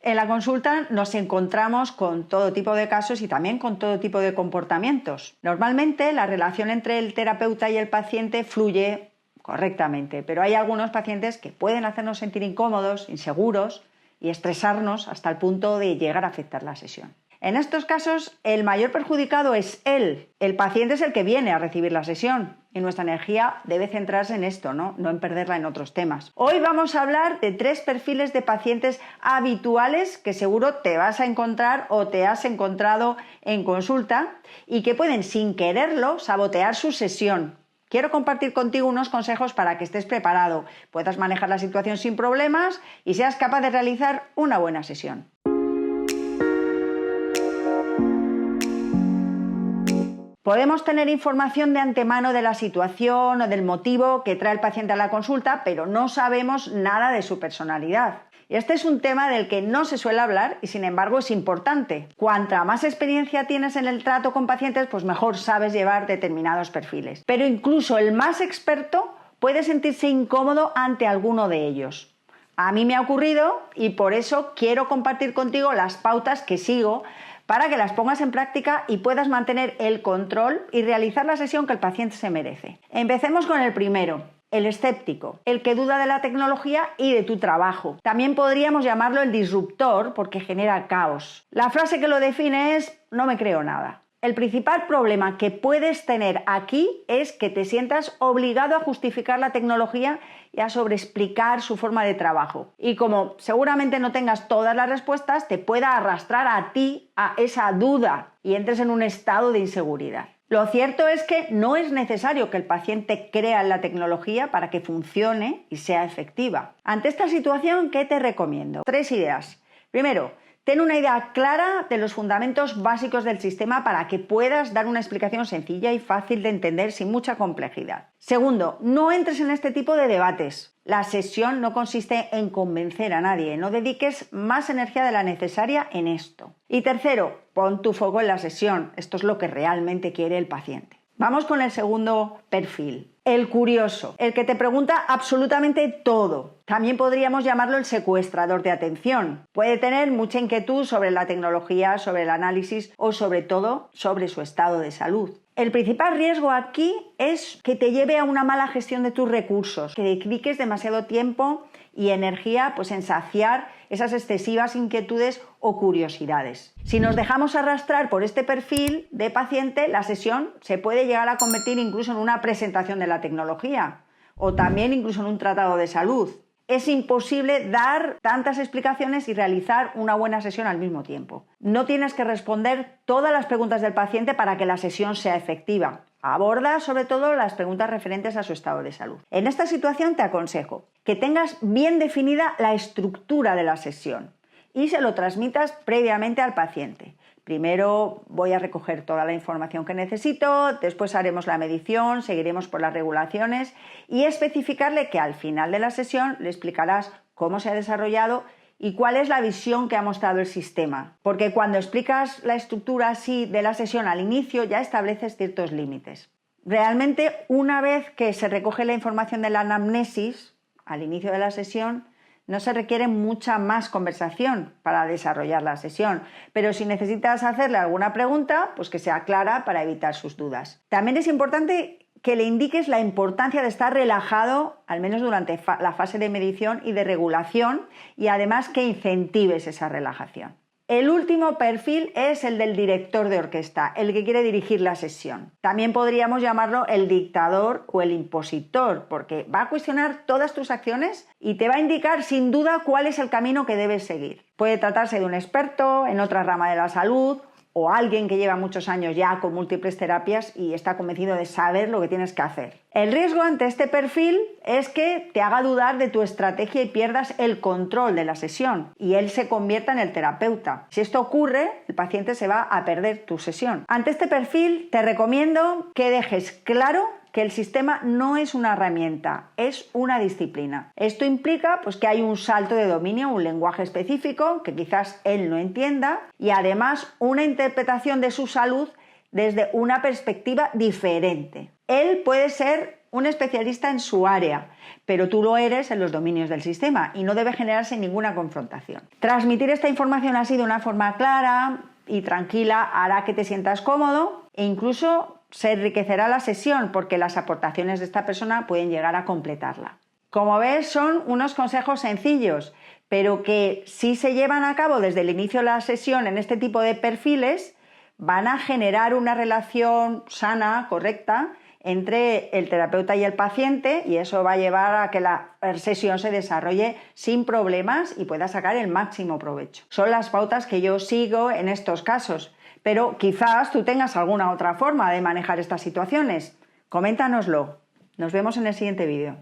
En la consulta nos encontramos con todo tipo de casos y también con todo tipo de comportamientos. Normalmente la relación entre el terapeuta y el paciente fluye correctamente, pero hay algunos pacientes que pueden hacernos sentir incómodos, inseguros y estresarnos hasta el punto de llegar a afectar la sesión. En estos casos, el mayor perjudicado es él. El paciente es el que viene a recibir la sesión y nuestra energía debe centrarse en esto, no en perderla en otros temas. Hoy vamos a hablar de 3 perfiles de pacientes habituales que seguro te vas a encontrar o te has encontrado en consulta y que pueden, sin quererlo, sabotear su sesión. Quiero compartir contigo unos consejos para que estés preparado, puedas manejar la situación sin problemas y seas capaz de realizar una buena sesión. Podemos tener información de antemano de la situación o del motivo que trae el paciente a la consulta, pero no sabemos nada de su personalidad. Y este es un tema del que no se suele hablar y sin embargo es importante. Cuanta más experiencia tienes en el trato con pacientes, pues mejor sabes llevar determinados perfiles. Pero incluso el más experto puede sentirse incómodo ante alguno de ellos. A mí me ha ocurrido y por eso quiero compartir contigo las pautas que sigo para que las pongas en práctica y puedas mantener el control y realizar la sesión que el paciente se merece. Empecemos con el primero, el escéptico, el que duda de la tecnología y de tu trabajo. También podríamos llamarlo el disruptor porque genera caos. La frase que lo define es: no me creo nada. El principal problema que puedes tener aquí es que te sientas obligado a justificar la tecnología y a sobreexplicar su forma de trabajo. Y como seguramente no tengas todas las respuestas, te pueda arrastrar a ti a esa duda y entres en un estado de inseguridad. Lo cierto es que no es necesario que el paciente crea en la tecnología para que funcione y sea efectiva. Ante esta situación, ¿qué te recomiendo? 3 ideas. Primero, ten una idea clara de los fundamentos básicos del sistema para que puedas dar una explicación sencilla y fácil de entender sin mucha complejidad. Segundo, no entres en este tipo de debates. La sesión no consiste en convencer a nadie, no dediques más energía de la necesaria en esto. Y tercero, pon tu foco en la sesión, esto es lo que realmente quiere el paciente. Vamos con el segundo perfil, el curioso, el que te pregunta absolutamente todo. También podríamos llamarlo el secuestrador de atención. Puede tener mucha inquietud sobre la tecnología, sobre el análisis o sobre todo sobre su estado de salud. El principal riesgo aquí es que te lleve a una mala gestión de tus recursos, que dediques demasiado tiempo y energía en saciar esas excesivas inquietudes o curiosidades. Si nos dejamos arrastrar por este perfil de paciente, la sesión se puede llegar a convertir incluso en una presentación de la tecnología o también incluso en un tratado de salud. Es imposible dar tantas explicaciones y realizar una buena sesión al mismo tiempo. No tienes que responder todas las preguntas del paciente para que la sesión sea efectiva. Aborda sobre todo las preguntas referentes a su estado de salud. En esta situación te aconsejo que tengas bien definida la estructura de la sesión y se lo transmitas previamente al paciente. Primero voy a recoger toda la información que necesito, después haremos la medición, seguiremos por las regulaciones y especificarle que al final de la sesión le explicarás cómo se ha desarrollado y cuál es la visión que ha mostrado el sistema. Porque cuando explicas la estructura así de la sesión al inicio ya estableces ciertos límites. Realmente, una vez que se recoge la información de la anamnesis al inicio de la sesión, no se requiere mucha más conversación para desarrollar la sesión, pero si necesitas hacerle alguna pregunta, pues que sea clara para evitar sus dudas. También es importante que le indiques la importancia de estar relajado, al menos durante la fase de medición y de regulación, y además que incentives esa relajación. El último perfil es el del director de orquesta, el que quiere dirigir la sesión. También podríamos llamarlo el dictador o el impositor, porque va a cuestionar todas tus acciones y te va a indicar sin duda cuál es el camino que debes seguir. Puede tratarse de un experto en otra rama de la salud o alguien que lleva muchos años ya con múltiples terapias y está convencido de saber lo que tienes que hacer. El riesgo ante este perfil es que te haga dudar de tu estrategia y pierdas el control de la sesión y él se convierta en el terapeuta. Si esto ocurre, el paciente se va a perder tu sesión. Ante este perfil te recomiendo que dejes claro que el sistema no es una herramienta, es una disciplina. Esto implica que hay un salto de dominio, un lenguaje específico que quizás él no entienda y además una interpretación de su salud desde una perspectiva diferente. Él puede ser un especialista en su área, pero tú lo eres en los dominios del sistema y no debe generarse ninguna confrontación. Transmitir esta información así de una forma clara y tranquila hará que te sientas cómodo e incluso se enriquecerá la sesión porque las aportaciones de esta persona pueden llegar a completarla. Como ves, son unos consejos sencillos, pero que si se llevan a cabo desde el inicio de la sesión en este tipo de perfiles, van a generar una relación sana, correcta, entre el terapeuta y el paciente, y eso va a llevar a que la sesión se desarrolle sin problemas y pueda sacar el máximo provecho. Son las pautas que yo sigo en estos casos, pero quizás tú tengas alguna otra forma de manejar estas situaciones. Coméntanoslo. Nos vemos en el siguiente vídeo.